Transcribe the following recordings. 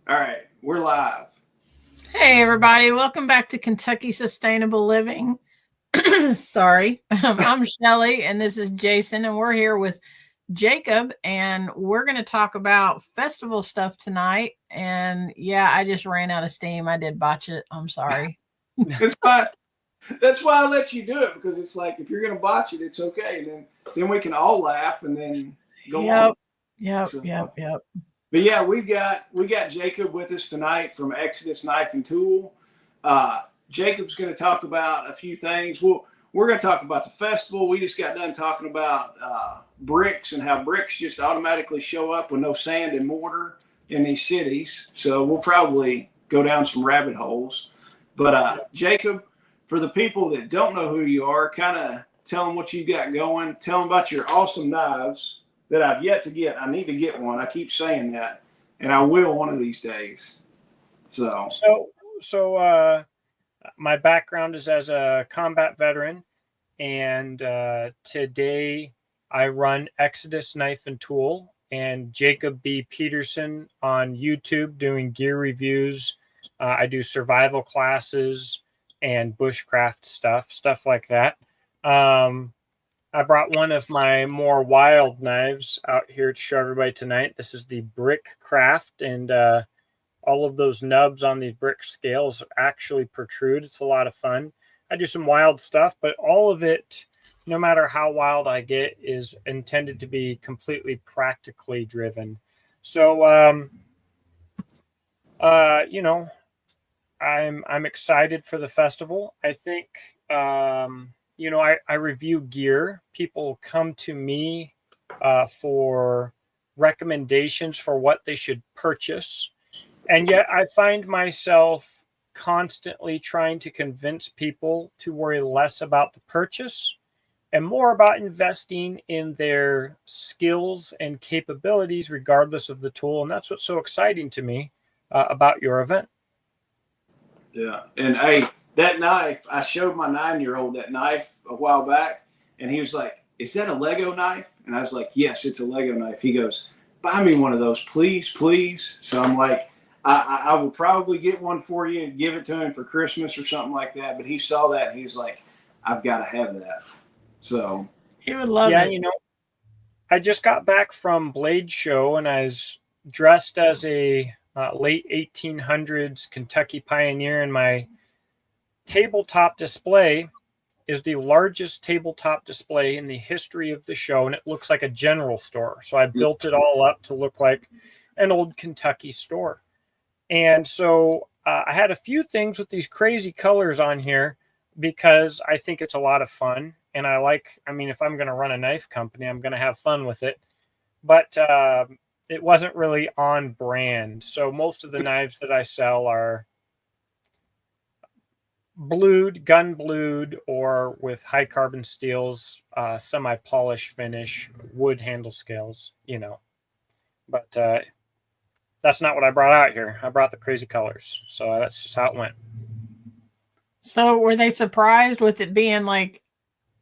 All right, we're live. Hey, everybody. Welcome back to Kentucky Sustainable Living. Sorry. I'm Shelly, and this is Jason, and we're here with Jacob, and we're going to talk about festival stuff tonight. And yeah, I just ran out of steam. I did botch it. I'm sorry. It's fine. That's why I let you do it because it's like if you're gonna botch it, it's okay. And then we can all laugh and then go on. Yep. Yep. So, Yep. Yep. but yeah, we got Jacob with us tonight from Exodus Knife and Tool. Jacob's going to talk about a few things. We're going to talk about the festival. We just got done talking about bricks and how bricks just automatically show up with no sand and mortar in these cities. So we'll probably go down some rabbit holes. But Jacob, for the people that don't know who you are, kind of tell them what you got going. Tell them about your awesome knives that I've yet to get. I need to get one. I keep saying that, and I will one of these days. So, so my background is as a combat veteran, and today I run Exodus Knife and Tool and Jacob B. Peterson on YouTube doing gear reviews. I do survival classes and bushcraft stuff like that. I brought one of my more wild knives out here to show everybody tonight. This is the Bushcraft, and all of those nubs on these brick scales actually protrude. It's a lot of fun. I do some wild stuff, but all of it, no matter how wild I get, is intended to be completely practically driven. So, I'm excited for the festival. I think I review gear. People come to me for recommendations for what they should purchase, and yet I find myself constantly trying to convince people to worry less about the purchase and more about investing in their skills and capabilities, regardless of the tool. And that's what's so exciting to me about your event. yeah. And hey, that knife, I showed my 9-year-old that knife a while back, and he was like, "Is that a Lego knife?" And I was like, "Yes, it's a Lego knife." He goes, "Buy me one of those, please, please." So I'm like, I will probably get one for you and give it to him for Christmas or something like that. But he saw that and he was like, "I've got to have that." So, He would love Yeah, it. I just got back from Blade Show and I was dressed as a late 1800s Kentucky pioneer, and my tabletop display is the largest tabletop display in the history of the show, and it looks like a general store. So I built it all up to look like an old Kentucky store. And so I had a few things with these crazy colors on here because I think it's a lot of fun. And if I'm going to run a knife company, I'm going to have fun with it. But it wasn't really on brand. So most of the knives that I sell are gun blued, or with high carbon steels, semi-polish finish, wood handle scales. But that's not what I brought out here. I brought the crazy colors. So that's just how it went. So, were they surprised with it being like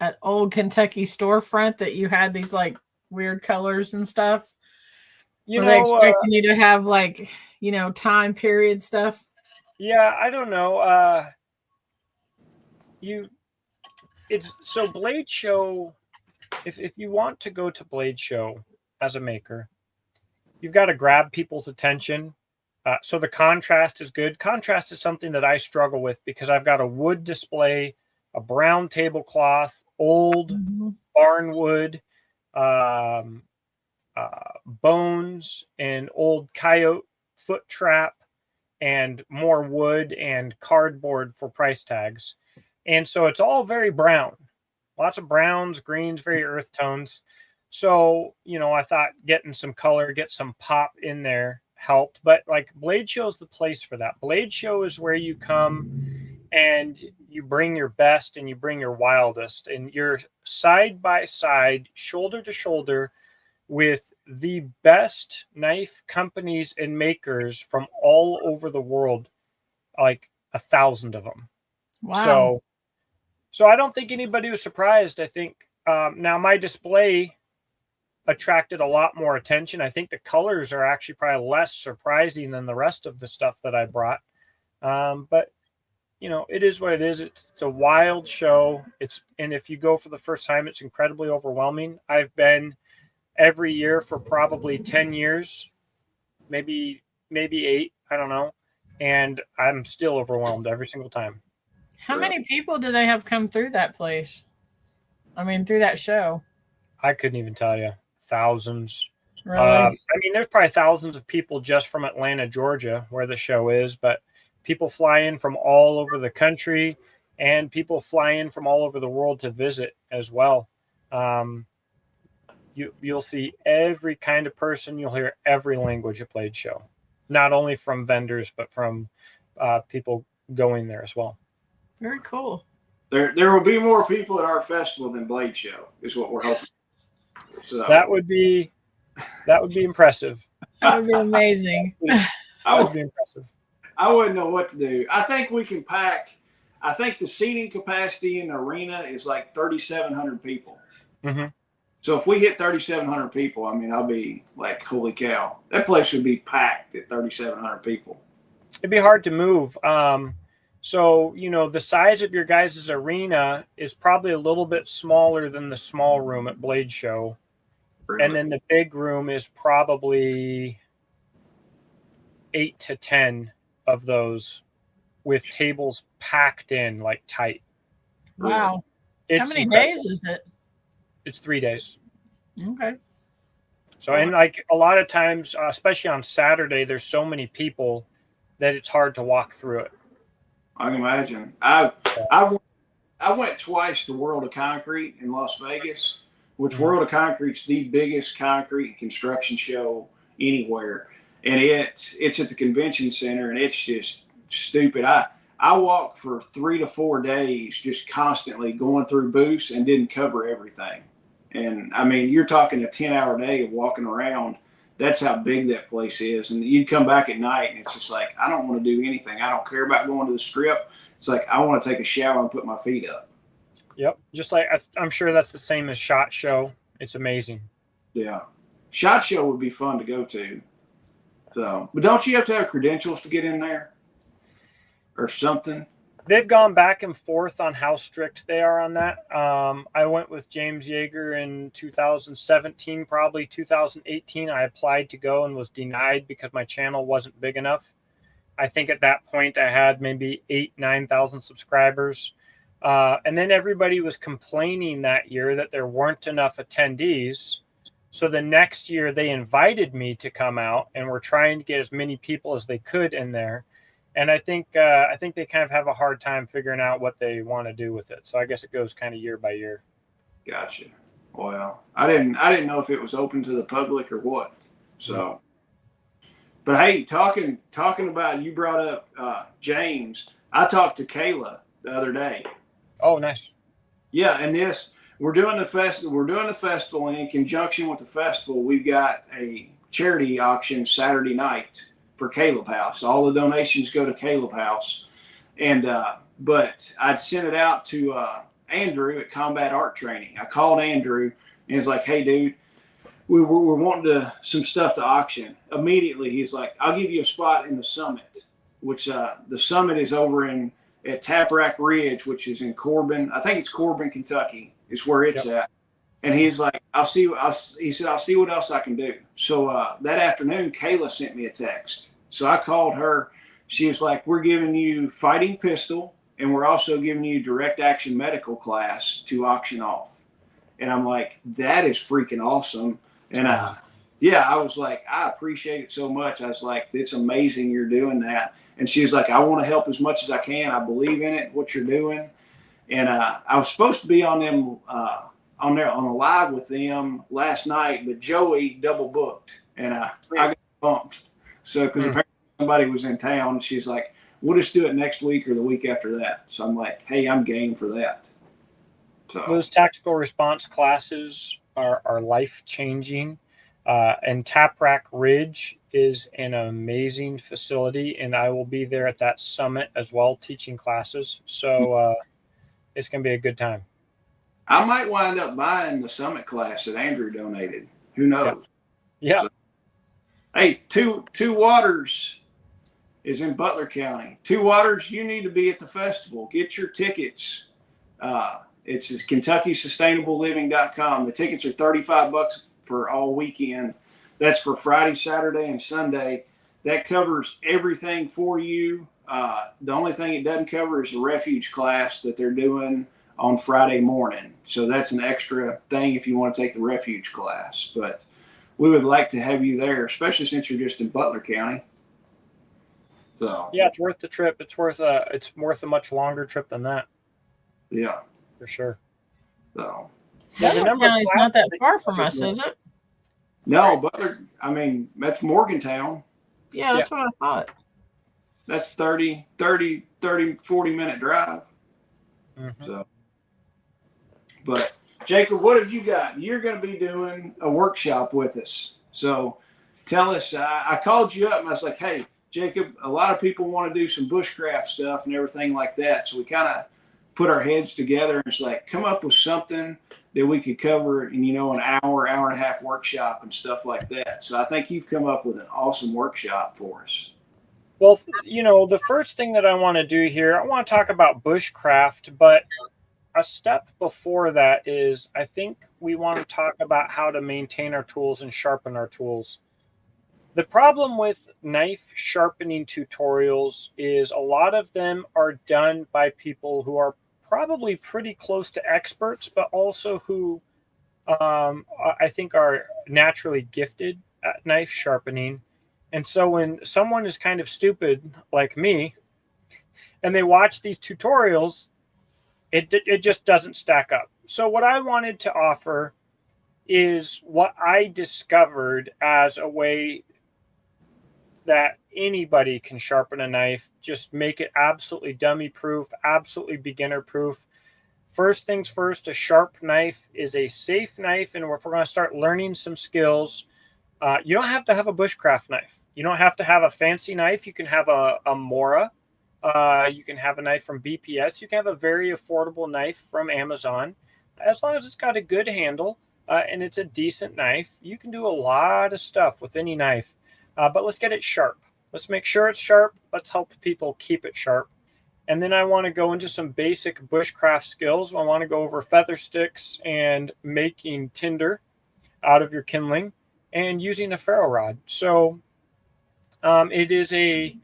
an old Kentucky storefront that you had these like weird colors and stuff? You Were they know, expecting you to have like, time period stuff? yeah, I don't know. It's so Blade Show. If you want to go to Blade Show as a maker, you've got to grab people's attention. So the contrast is good. Contrast is something that I struggle with because I've got a wood display, a brown tablecloth, old Mm-hmm. barnwood, um, bones, and old coyote foot trap, and more wood and cardboard for price tags. And so it's all very brown, lots of browns, greens, very earth tones. So, I thought getting some color, get some pop in there helped. But like Blade Show is the place for that. Blade Show is where you come and you bring your best and you bring your wildest, and you're side by side, shoulder to shoulder with the best knife companies and makers from all over the world, like 1,000 of them. Wow. So I don't think anybody was surprised. I think now my display attracted a lot more attention. I think the colors are actually probably less surprising than the rest of the stuff that I brought. But it is what it is. It's a wild show. And if you go for the first time, it's incredibly overwhelming. I've been every year for probably 10 years, maybe 8, I don't know. And I'm still overwhelmed every single time. How many people do they have come through that place? I mean, through that show? I couldn't even tell you. Thousands. Really? There's probably thousands of people just from Atlanta, Georgia, where the show is, but people fly in from all over the country, and people fly in from all over the world to visit as well. You'll see every kind of person. You'll hear every language at Blade Show, not only from vendors, but from people going there as well. Very cool. There will be more people at our festival than Blade Show, is what we're hoping. So that would be impressive. That would be amazing. That would be impressive. I wouldn't know what to do. I think we can pack. I think the seating capacity in the arena is like 3,700 people. Mm-hmm. So if we hit 3,700 people, I mean, I'll be like, holy cow. That place would be packed at 3,700 people. It'd be hard to move. So, the size of your guys' arena is probably a little bit smaller than the small room at Blade Show. Really? And then the big room is probably 8 to 10 of those with tables packed in like tight. Wow. How many days is it? It's 3 days. Okay. So, and like a lot of times, especially on Saturday, there's so many people that it's hard to walk through it. I can imagine. I went twice to World of Concrete in Las Vegas, which World of Concrete's the biggest concrete construction show anywhere. And it's at the convention center, and it's just stupid. I walked for 3 to 4 days just constantly going through booths and didn't cover everything. And, I mean, you're talking a 10-hour day of walking around. That's how big that place is. And you'd come back at night, and it's just like, I don't want to do anything. I don't care about going to the strip. It's like, I want to take a shower and put my feet up. Yep. Just like, I'm sure that's the same as SHOT Show. It's amazing. Yeah. SHOT Show would be fun to go to. So, but don't you have to have credentials to get in there or something? They've gone back and forth on how strict they are on that. I went with James Yeager in 2017, probably 2018. I applied to go and was denied because my channel wasn't big enough. I think at that point I had maybe 9,000 subscribers. And then everybody was complaining that year that there weren't enough attendees. So the next year they invited me to come out, and were trying to get as many people as they could in there. And I think they kind of have a hard time figuring out what they want to do with it. So I guess it goes kind of year by year. Gotcha. Well, I didn't know if it was open to the public or what. So, but hey, talking about, you brought up James. I talked to Kayla the other day. Oh, nice. Yeah, and we're doing the festival, and in conjunction with the festival, we've got a charity auction Saturday night for Caleb House. All the donations go to Caleb House. And but I'd sent it out to Andrew at Combat Art Training. I called Andrew and was like, hey, dude, we're wanting some stuff to auction. Immediately, he's like, I'll give you a spot in the Summit, which the Summit is over at Taprack Ridge, which is in Corbin. I think it's Corbin, Kentucky is where it's at. And he's like, he said, I'll see what else I can do. So that afternoon, Kayla sent me a text. So I called her. She was like, we're giving you fighting pistol, and we're also giving you direct action medical class to auction off. And I'm like, that is freaking awesome. And I was like, I appreciate it so much. I was like, it's amazing you're doing that. And she was like, I want to help as much as I can. I believe in it, what you're doing. And I was supposed to be on a live with them last night, but Joey double booked, and I got bumped. So because apparently somebody was in town, she's like, we'll just do it next week or the week after that. So I'm like, hey, I'm game for that. So those tactical response classes are life changing. And Taprack Ridge is an amazing facility, and I will be there at that summit as well, teaching classes. So it's going to be a good time. I might wind up buying the summit class that Andrew donated. Who knows? Yeah. So, hey, Two Waters is in Butler County. Two Waters, you need to be at the festival. Get your tickets. It's KentuckySustainableLiving.com. The tickets are $35 for all weekend. That's for Friday, Saturday, and Sunday. That covers everything for you. The only thing it doesn't cover is the refuge class that they're doing on Friday morning. So that's an extra thing if you want to take the refuge class. But we would like to have you there, especially since you're just in Butler County. So Yeah, it's worth the trip. It's worth a much longer trip than that. Yeah. For sure. So yeah, the number of County's not that classes far from us, is it? no, Butler, I mean, that's Morgantown. Yeah, that's what I thought. That's 40 minute drive. Mm-hmm. So, but Jacob, what have you got? You're going to be doing a workshop with us. So tell us, I called you up and I was like, hey, Jacob, a lot of people want to do some bushcraft stuff and everything like that. So we kind of put our heads together and it's like, come up with something that we could cover in, an hour and a half workshop and stuff like that. So I think you've come up with an awesome workshop for us. Well, the first thing that I want to do here, I want to talk about bushcraft, but a step before that is I think we want to talk about how to maintain our tools and sharpen our tools. The problem with knife sharpening tutorials is a lot of them are done by people who are probably pretty close to experts, but also who I think are naturally gifted at knife sharpening. And so when someone is kind of stupid like me and they watch these tutorials, it just doesn't stack up. So what I wanted to offer is what I discovered as a way that anybody can sharpen a knife. Just make it absolutely dummy proof, absolutely beginner proof. First things first, a sharp knife is a safe knife. And if we're going to start learning some skills, you don't have to have a bushcraft knife. You don't have to have a fancy knife. You can have a Mora. You can have a knife from BPS. You can have a very affordable knife from Amazon. As long as it's got a good handle and it's a decent knife, you can do a lot of stuff with any knife. But let's get it sharp. Let's make sure it's sharp. Let's help people keep it sharp. And then I want to go into some basic bushcraft skills. I want to go over feather sticks and making tinder out of your kindling and using a ferro rod. So it is a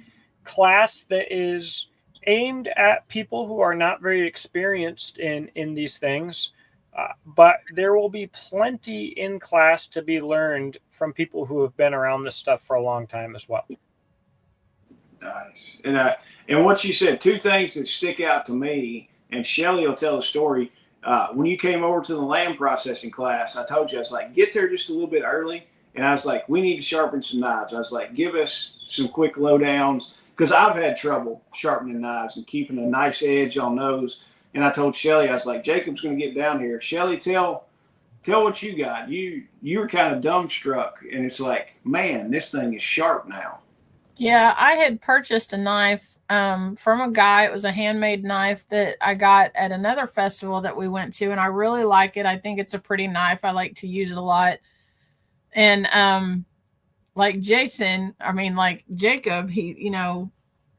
class that is aimed at people who are not very experienced in these things. But there will be plenty in class to be learned from people who have been around this stuff for a long time as well. Nice. And what you said, two things that stick out to me, and Shelly will tell a story. When you came over to the lamb processing class, I told you, I was like, get there just a little bit early. And I was like, we need to sharpen some knives. I was like, give us some quick lowdowns. Because I've had trouble sharpening knives and keeping a nice edge on those. And I told Shelly, I was like, Jacob's going to get down here. Shelly, tell what you got. You were kind of dumbstruck. And it's like, man, this thing is sharp now. Yeah, I had purchased a knife from a guy. It was a handmade knife that I got at another festival that we went to. And I really like it. I think it's a pretty knife. I like to use it a lot. And like Jacob, he,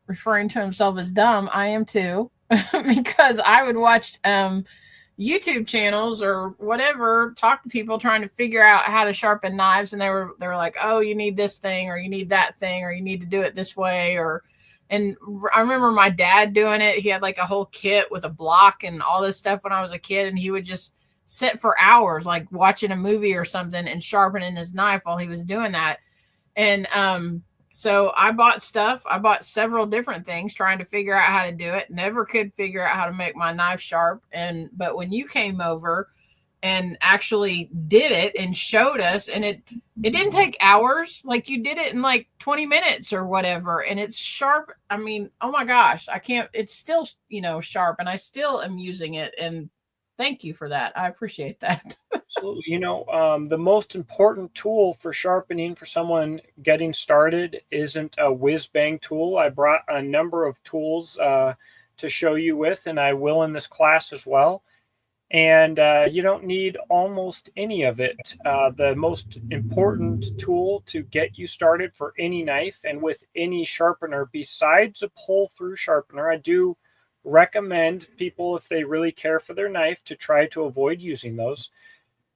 referring to himself as dumb, I am too, because I would watch YouTube channels or whatever, talk to people trying to figure out how to sharpen knives, and they were like, oh, you need this thing, or you need that thing, or you need to do it this way, and I remember my dad doing it. He had like a whole kit with a block and all this stuff when I was a kid, and he would just sit for hours, like watching a movie or something and sharpening his knife while he was doing that. And so I bought stuff. I bought several different things trying to figure out how to do it. Never could figure out how to make my knife sharp. But when you came over and actually did it and showed us, and it didn't take hours, like you did it in like 20 minutes or whatever, and it's sharp. I mean, oh my gosh, it's still, sharp, and I still am using it. And thank you for that. I appreciate that. Absolutely. The most important tool for sharpening for someone getting started isn't a whiz bang tool. I brought a number of tools to show you with, and I will in this class as well. and you don't need almost any of it. The most important tool to get you started for any knife and with any sharpener, besides a pull-through sharpener, I do recommend people, if they really care for their knife, to try to avoid using those.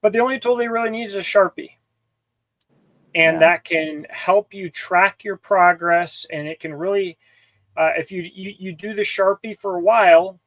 But the only tool they really need is a Sharpie. And that can help you track your progress, and it can really, if you do the Sharpie for a while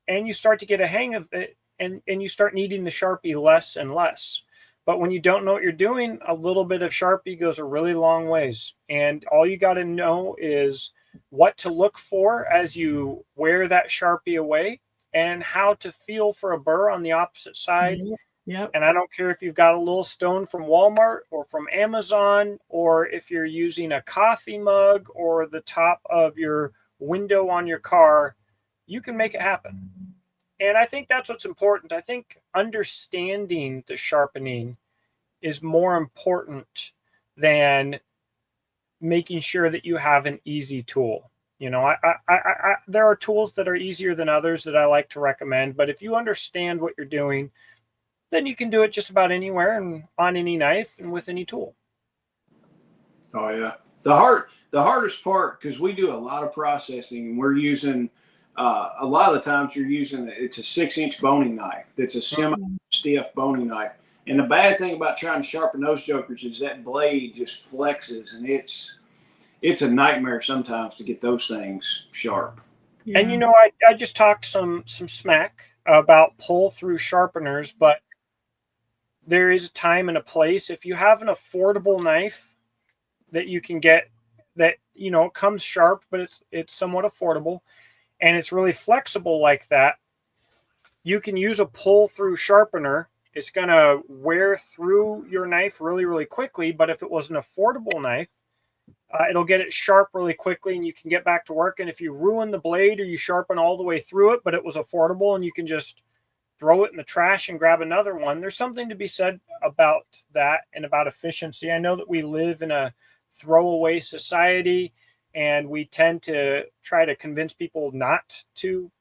and you start to get a hang of it, and you start needing the Sharpie less and less. But when you don't know what you're doing, a little bit of Sharpie goes a really long ways. And all you got to know is what to look for as you wear that Sharpie away, and how to feel for a burr on the opposite side. Yep. And I don't care if you've got a little stone from Walmart or from Amazon, or if you're using a coffee mug or the top of your window on your car, you can make it happen. And I think that's what's important. I think understanding the sharpening is more important than making sure that you have an easy tool. You know, there are tools that are easier than others that I like to recommend, but if you understand what you're doing, then you can do it just about anywhere and on any knife and with any tool. Oh yeah, the hardest part, because we do a lot of processing and we're using a lot of the times it's a 6-inch boning knife that's a semi-stiff boning knife. And the bad thing about trying to sharpen those jokers is that blade just flexes, and it's a nightmare sometimes to get those things sharp. Yeah. And you know, I just talked some smack about pull through sharpeners, but there is a time and a place. If you have an affordable knife that you can get that, you know, comes sharp, but it's somewhat affordable and it's really flexible like that, you can use a pull through sharpener. It's going to wear through your knife really, really quickly. But if it was an affordable knife, it'll get it sharp really quickly and you can get back to work. And if you ruin the blade or you sharpen all the way through it, but it was affordable and you can just throw it in the trash and grab another one, there's something to be said about that and about efficiency. I know that we live in a throwaway society and we tend to try to convince people not to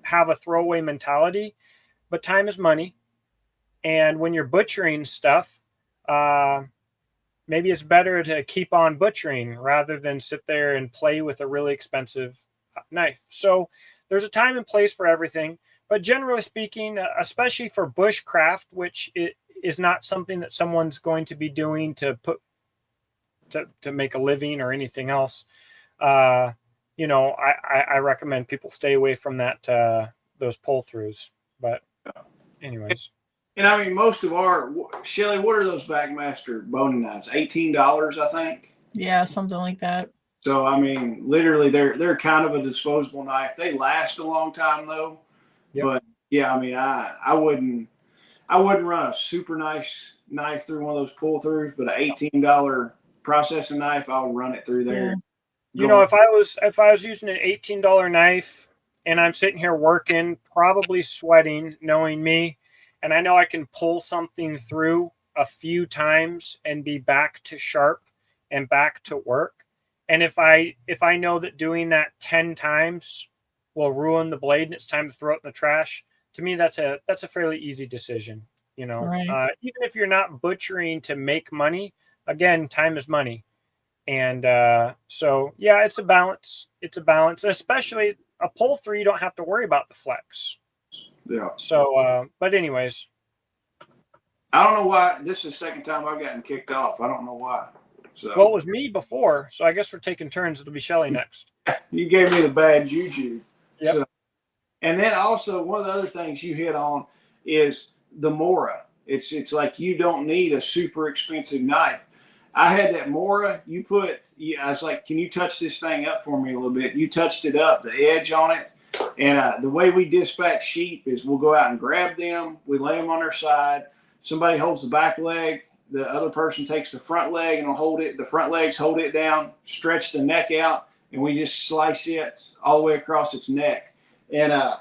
have a throwaway mentality, but time is money. And when you're butchering stuff, maybe it's better to keep on butchering rather than sit there and play with a really expensive knife. So there's a time and place for everything. But generally speaking, especially for bushcraft, which it is not something that someone's going to be doing to make a living or anything else, you know, I recommend people stay away from that those pull throughs. But anyways. And I mean, most of our, Shelly, what are those Backmaster boning knives? $18, I think. Yeah, something like that. So I mean, literally, they're kind of a disposable knife. They last a long time though. Yep. But yeah, I mean, I wouldn't run a super nice knife through one of those pull throughs, but an $18 processing knife, I'll run it through there. Yeah. You know, if I was using an $18 knife and I'm sitting here working, probably sweating, knowing me, and I know I can pull something through a few times and be back to sharp and back to work. And if I know that doing that 10 times will ruin the blade and it's time to throw it in the trash, to me that's a fairly easy decision. You know, right. Even if you're not butchering to make money, again, time is money. And so yeah, it's a balance. It's a balance, especially a pull through. You don't have to worry about the flex. Yeah. So, but anyways, I don't know why this is the second time I've gotten kicked off. I don't know why. So. Well, it was me before, so I guess we're taking turns. It'll be Shelly next. You gave me the bad juju. Yep. So, and then also one of the other things you hit on is the Mora. It's like you don't need a super expensive knife. I had that Mora. I was like, can you touch this thing up for me a little bit? You touched it up, the edge on it. And the way we dispatch sheep is we'll go out and grab them. We lay them on their side. Somebody holds the back leg. The other person takes the front leg and will hold it. The front legs hold it down, stretch the neck out, and we just slice it all the way across its neck. And I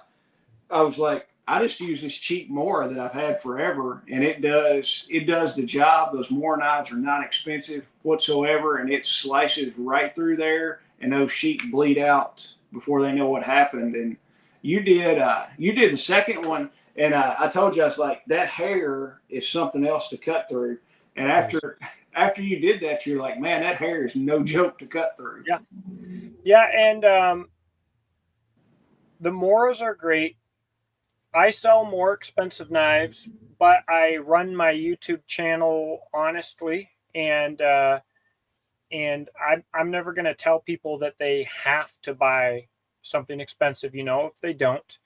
was like, I just use this cheap Mora that I've had forever, and it does the job. Those Mora knives are not expensive whatsoever, and it slices right through there, and those sheep bleed out before they know what happened. And you did the second one. And I told you, I was like, that hair is something else to cut through. And after you did that, you're like, man, that hair is no joke to cut through. Yeah. Yeah. And the Moros are great. I sell more expensive knives, but I run my YouTube channel honestly, and I'm never going to tell people that they have to buy something expensive, if they don't.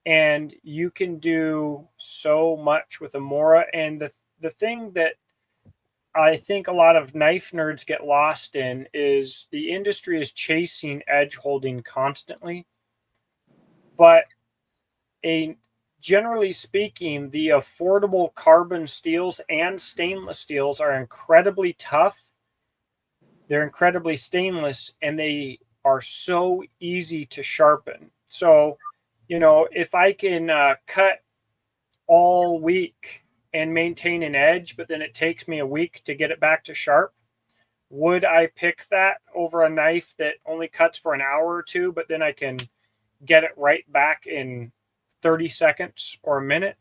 And you can do so much with a Mora. And the thing that I think a lot of knife nerds get lost in is the industry is chasing edge holding constantly, but a generally speaking, the affordable carbon steels and stainless steels are incredibly tough. They're incredibly stainless, and they are so easy to sharpen. So, if I can cut all week and maintain an edge, but then it takes me a week to get it back to sharp, would I pick that over a knife that only cuts for an hour or two, but then I can get it right back in 30 seconds or a minute?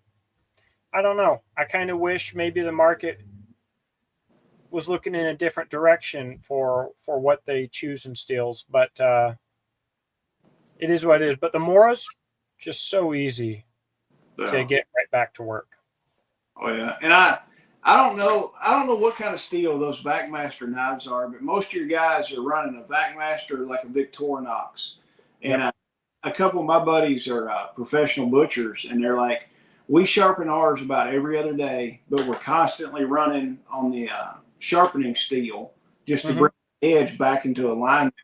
I don't know. I kind of wish maybe the market was looking in a different direction for what they choose in steels, but it is what it is. But the Moras, just so easy to get right back to work. Oh yeah, and I don't know what kind of steel those VacMaster knives are, but most of your guys are running a VacMaster like a Victorinox, and a couple of my buddies are professional butchers, and they're like, we sharpen ours about every other day, but we're constantly running on the sharpening steel just to bring the edge back into alignment.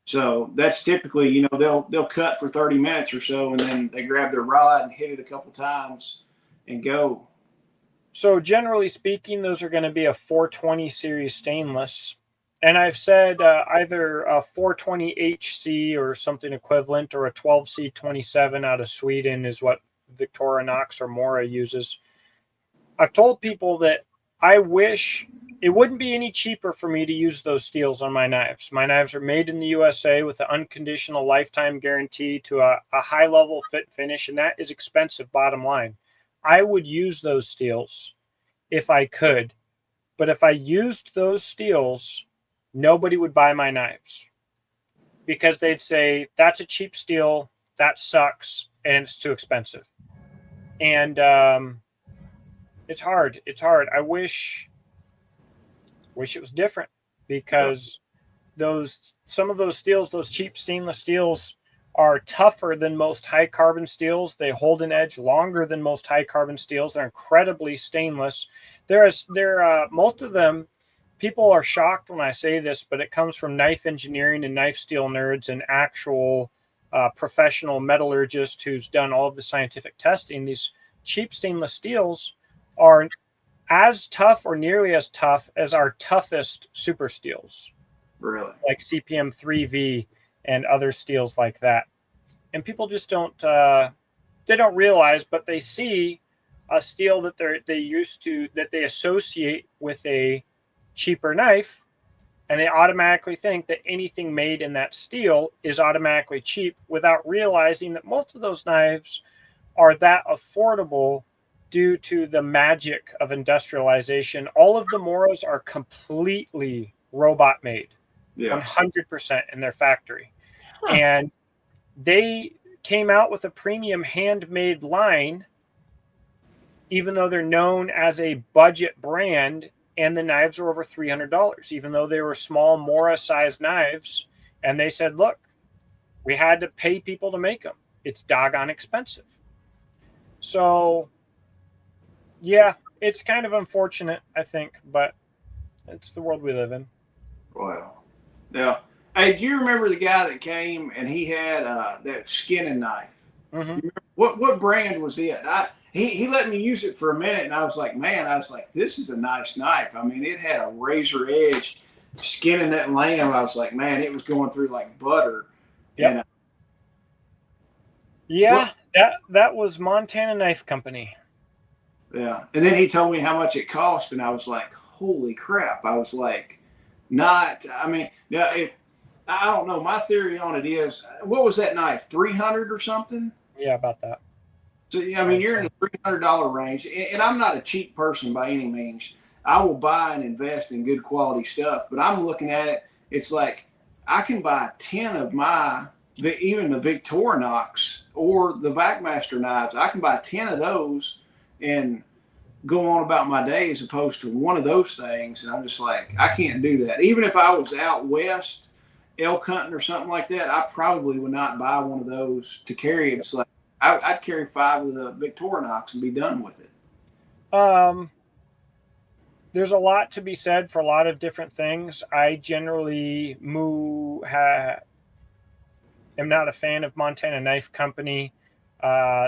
So that's typically, they'll cut for 30 minutes or so, and then they grab their rod and hit it a couple times and go. So generally speaking, those are going to be a 420 series stainless. And I've said either a 420 HC or something equivalent, or a 12C27 out of Sweden is what Victorinox or Mora uses. I've told people that I wish it wouldn't be any cheaper for me to use those steels on my knives. My knives are made in the USA with an unconditional lifetime guarantee to a high level fit finish, and that is expensive, bottom line. I would use those steels if I could, but if I used those steels, nobody would buy my knives because they'd say, that's a cheap steel, that sucks, and it's too expensive. And it's hard. I wish it was different, because some of those steels, those cheap stainless steels, are tougher than most high carbon steels. They hold an edge longer than most high carbon steels. They're incredibly stainless. Most of them, people are shocked when I say this, but it comes from knife engineering and knife steel nerds and actual professional metallurgist who's done all of the scientific testing. These cheap stainless steels are as tough or nearly as tough as our toughest super steels. Really? Like CPM 3V and other steels like that. And people just don't realize, but they see a steel that they associate with a cheaper knife, and they automatically think that anything made in that steel is automatically cheap, without realizing that most of those knives are that affordable due to the magic of industrialization. All of the Moros are completely robot made, 100% in their factory. And they came out with a premium handmade line, even though they're known as a budget brand, and the knives are over $300, even though they were small Mora sized knives. And they said, look, we had to pay people to make them. It's doggone expensive. So yeah, it's kind of unfortunate, I think, but it's the world we live in. Wow. Yeah. Hey, do you remember the guy that came and he had that skinning knife? Mm-hmm. What brand was it? He let me use it for a minute, and I was like, this is a nice knife. I mean, it had a razor edge. Skinning that lamb, I was like, man, it was going through like butter. Yep. And, yeah, that was Montana Knife Company. Yeah. And then he told me how much it cost, and I was like, holy crap. I was like, I don't know. My theory on it is, what was that knife? 300 or something? Yeah, about that. So yeah, I mean, you're in the $300 range, and I'm not a cheap person by any means. I will buy and invest in good quality stuff, but I'm looking at it. It's like I can buy 10 of even the Victorinox or the Backmaster knives. I can buy 10 of those and go on about my day as opposed to one of those things. And I'm just like, I can't do that. Even if I was out west elk hunting or something like that, I probably would not buy one of those to carry. It's like I'd carry 5 of the Victorinox and be done with it. There's a lot to be said for a lot of different things. I generally am not a fan of Montana Knife Company.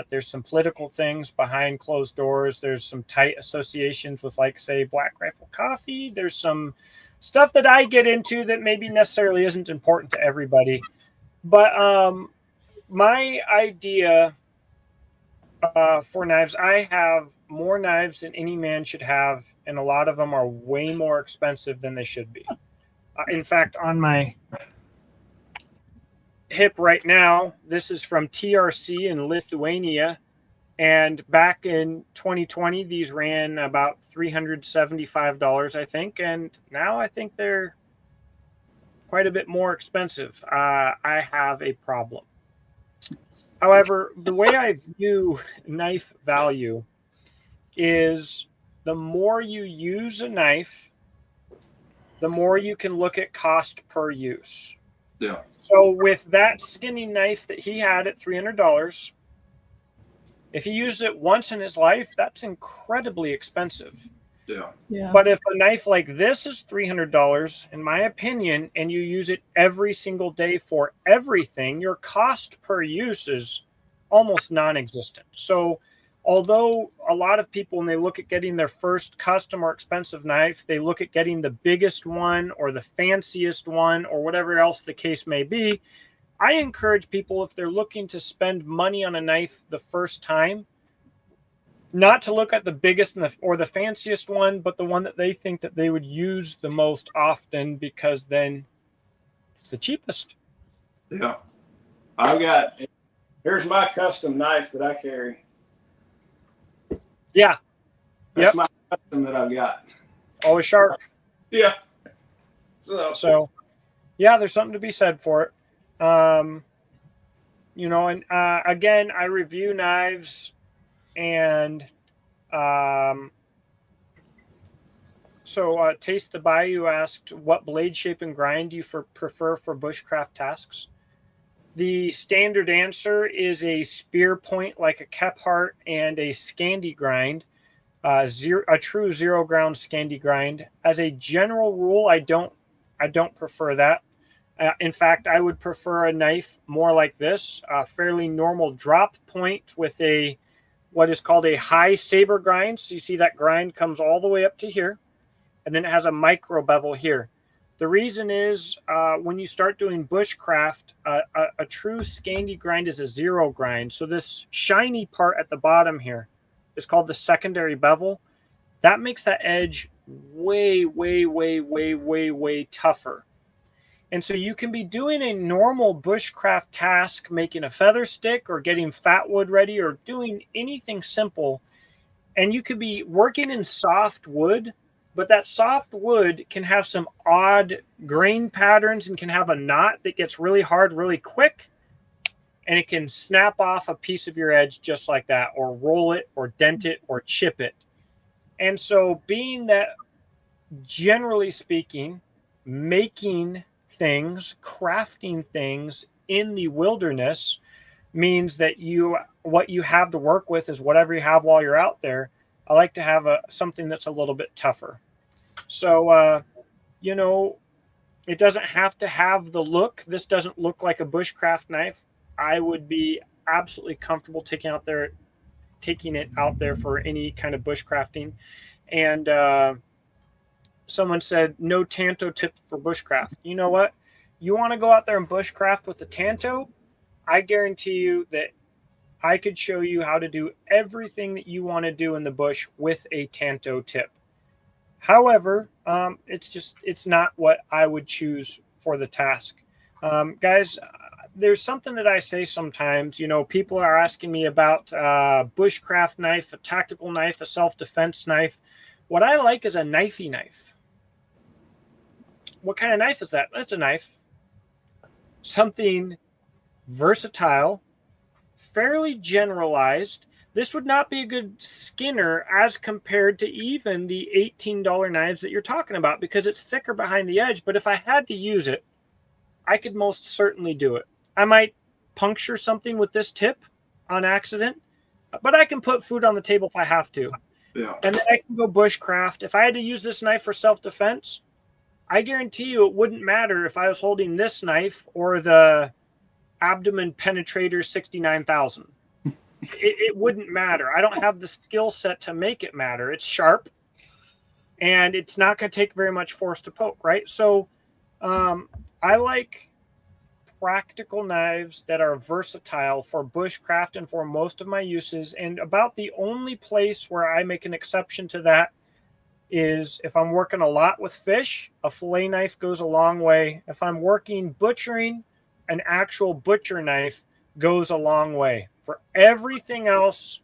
There's some political things behind closed doors. There's some tight associations with, like, say, Black Rifle Coffee. There's some stuff that I get into that maybe necessarily isn't important to everybody. But my idea for knives, I have more knives than any man should have, and a lot of them are way more expensive than they should be. In fact, on my hip right now, this is from TRC in Lithuania, and back in 2020 these ran about $375, I think, and now I think they're quite a bit more expensive. I have a problem. However, the way I view knife value is the more you use a knife, the more you can look at cost per use. Yeah. So with that skinny knife that he had at $300, if he used it once in his life, that's incredibly expensive. Yeah. But if a knife like this is $300, in my opinion, and you use it every single day for everything, your cost per use is almost non-existent. So although a lot of people, when they look at getting their first custom or expensive knife, they look at getting the biggest one or the fanciest one or whatever else the case may be, I encourage people, if they're looking to spend money on a knife the first time, not to look at the biggest or the fanciest one, but the one that they think that they would use the most often, because then it's the cheapest. Yeah. Here's my custom knife that I carry. Yeah. That's my custom that I've got. Always sharp. Yeah. So yeah, there's something to be said for it. And again, I review knives, and Taste the Bayou asked, what blade shape and grind do you prefer for bushcraft tasks? The standard answer is a spear point like a Kephart and a Scandi grind, a true 0 ground Scandi grind. As a general rule, I don't prefer that. In fact, I would prefer a knife more like this, a fairly normal drop point with what is called a high saber grind. So you see that grind comes all the way up to here, and then it has a micro bevel here. The reason is when you start doing bushcraft, a true Scandi grind is a 0 grind. So this shiny part at the bottom here is called the secondary bevel. That makes that edge way, way, way, way, way, way tougher. And so you can be doing a normal bushcraft task, making a feather stick or getting fat wood ready or doing anything simple, and you could be working in soft wood, but that soft wood can have some odd grain patterns and can have a knot that gets really hard really quick, and it can snap off a piece of your edge just like that, or roll it or dent it or chip it. And so being that, generally speaking, making things, crafting things in the wilderness means that what you have to work with is whatever you have while you're out there. I like to have something that's a little bit tougher. So, it doesn't have to have the look. This doesn't look like a bushcraft knife. I would be absolutely comfortable taking it out there for any kind of bushcrafting. And someone said no tanto tip for bushcraft. You know what? You want to go out there and bushcraft with a tanto? I guarantee you that I could show you how to do everything that you want to do in the bush with a tanto tip. However, it's not what I would choose for the task. Guys, there's something that I say sometimes. People are asking me about bushcraft knife, a tactical knife, a self-defense knife. What I like is a knifey knife. What kind of knife is that? That's a knife. Something versatile, fairly generalized. This would not be a good skinner as compared to even the $18 knives that you're talking about, because it's thicker behind the edge. But if I had to use it, I could most certainly do it. I might puncture something with this tip on accident, but I can put food on the table if I have to. Yeah. And then I can go bushcraft. If I had to use this knife for self-defense, I guarantee you it wouldn't matter if I was holding this knife or the abdomen penetrator 69,000. It wouldn't matter. I don't have the skill set to make it matter. It's sharp, and it's not going to take very much force to poke, right? So I like practical knives that are versatile for bushcraft and for most of my uses. And about the only place where I make an exception to that is if I'm working a lot with fish, a fillet knife goes a long way. If I'm working butchering, an actual butcher knife goes a long way. For everything else,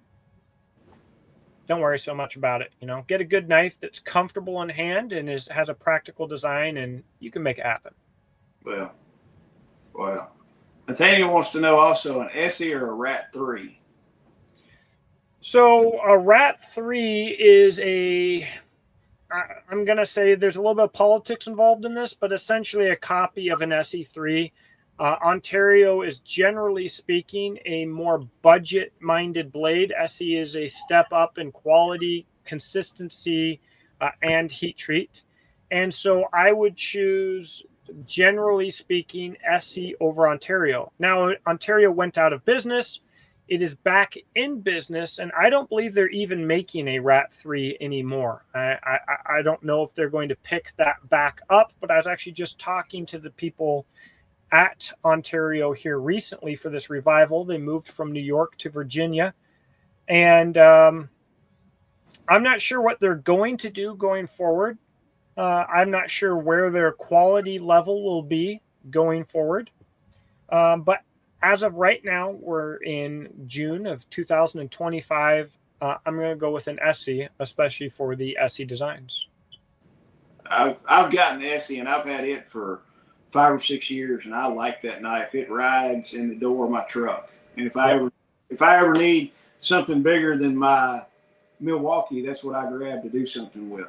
don't worry so much about it. Get a good knife that's comfortable in hand and has a practical design, and you can make it happen. Well. Nathaniel wants to know also an Essie or a Rat 3. So a Rat 3 is I'm going to say there's a little bit of politics involved in this, but essentially a copy of an SE3. Ontario is, generally speaking, a more budget-minded blade. SE is a step up in quality, consistency, and heat treat. And so I would choose, generally speaking, SE over Ontario. Now, Ontario went out of business. It is back in business, and I don't believe they're even making a Rat 3 anymore. I don't know if they're going to pick that back up, but I was actually just talking to the people at Ontario here recently for this revival. They moved from New York to Virginia, and I'm not sure what they're going to do going forward. I'm not sure where their quality level will be going forward, but as of right now, we're in June of 2025. I'm going to go with an SE, especially for the SE designs. I've gotten Essie, and I've had it for 5 or 6 years, and I like that knife. It rides in the door of my truck. And if I ever need something bigger than my Milwaukee, that's what I grab to do something with.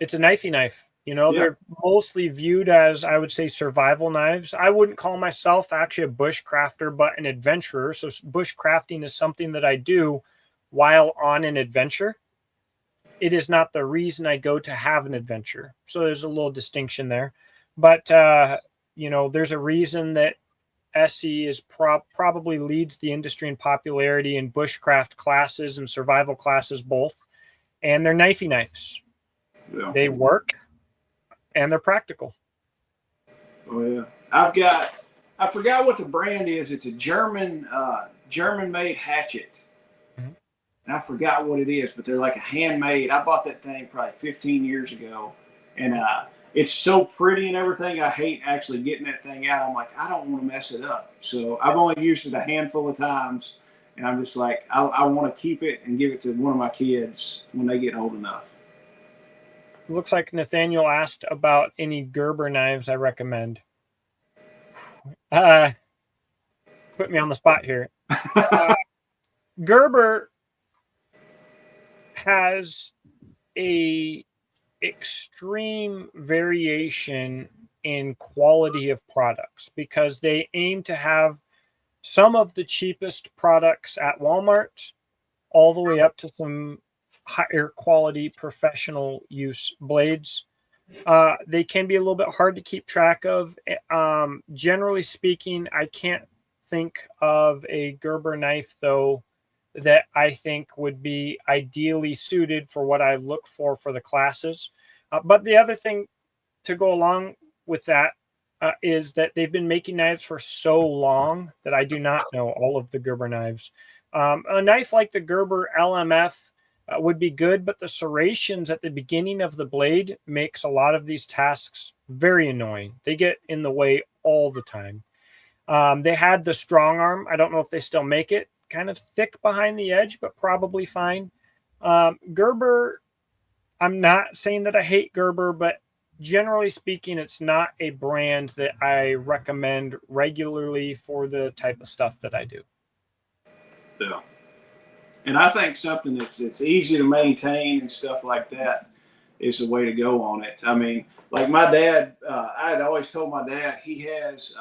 It's a knifey knife. They're mostly viewed as, I would say, survival knives. I wouldn't call myself actually a bushcrafter, but an adventurer. So bushcrafting is something that I do while on an adventure. It is not the reason I go to have an adventure. So there's a little distinction there. But, there's a reason that SE is probably leads the industry in popularity in bushcraft classes and survival classes both. And they're knifey knives. Yeah. They work. And they're practical. Oh yeah, I forgot what the brand is. It's a German made hatchet. Mm-hmm. And I forgot what it is, but they're like a handmade. I bought that thing probably 15 years ago, and it's so pretty and everything. I hate actually getting that thing out. I'm like, I don't want to mess it up. So I've only used it a handful of times, and I'm just like, I want to keep it and give it to one of my kids when they get old enough. Looks like Nathaniel asked about any Gerber knives I recommend. Put me on the spot here. Gerber has a extreme variation in quality of products because they aim to have some of the cheapest products at Walmart all the way up to some higher quality professional use blades. They can be a little bit hard to keep track of. Generally speaking, I can't think of a Gerber knife, though, that I think would be ideally suited for what I look for the classes. But the other thing to go along with that is that they've been making knives for so long that I do not know all of the Gerber knives. A knife like the Gerber LMF would be good, but the serrations at the beginning of the blade makes a lot of these tasks very annoying. They get in the way all the time. They had the strong arm. I don't know if they still make it. Kind of thick behind the edge, but probably fine. Gerber, I'm not saying that I hate Gerber, but generally speaking, it's not a brand that I recommend regularly for the type of stuff that I do. Yeah. And I think something that's easy to maintain and stuff like that is the way to go on it. I mean, like my dad, I had always told my dad he has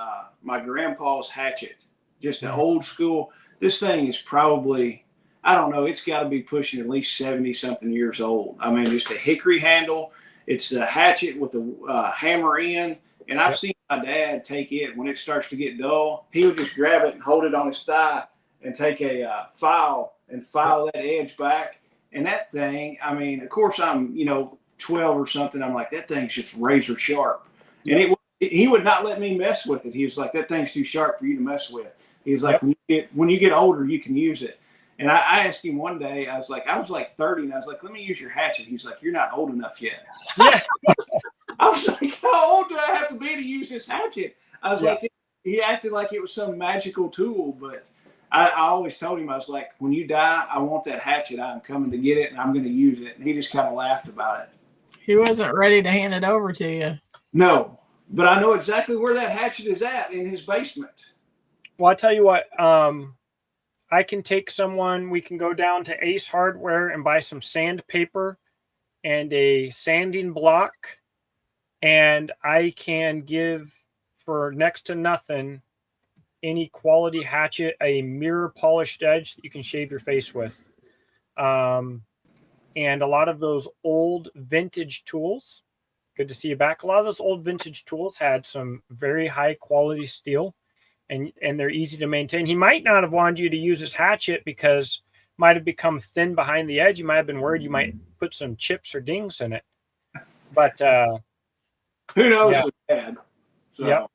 my grandpa's hatchet, just an old school. This thing is probably, I don't know, it's got to be pushing at least 70 something years old. I mean, just a hickory handle. It's the hatchet with the hammer in. And I've seen my dad take it when it starts to get dull. He would just grab it and hold it on his thigh and take a file and file that edge back. And that thing, I mean, of course, I'm, 12 or something. I'm like, that thing's just razor sharp. And he would not let me mess with it. He was like, that thing's too sharp for you to mess with. He was like, when you get older, you can use it. And I asked him one day, I was like 30, and I was like, let me use your hatchet. He's like, you're not old enough yet. Yeah. I was like, how old do I have to be to use this hatchet? I was like, he acted like it was some magical tool, but I always told him, I was like, when you die, I want that hatchet. I'm coming to get it, and I'm going to use it. And he just kind of laughed about it. He wasn't ready to hand it over to you. No, but I know exactly where that hatchet is at in his basement. Well, I tell you what, I can take someone, we can go down to Ace Hardware and buy some sandpaper and a sanding block, and I can give for next to nothing any quality hatchet a mirror polished edge that you can shave your face with. And a lot of those old vintage tools, good to see you back. A lot of those old vintage tools had some very high quality steel, and they're easy to maintain. He might not have wanted you to use his hatchet because it might have become thin behind the edge. You might have been worried you might put some chips or dings in it. But who knows with Dad. So, yeah.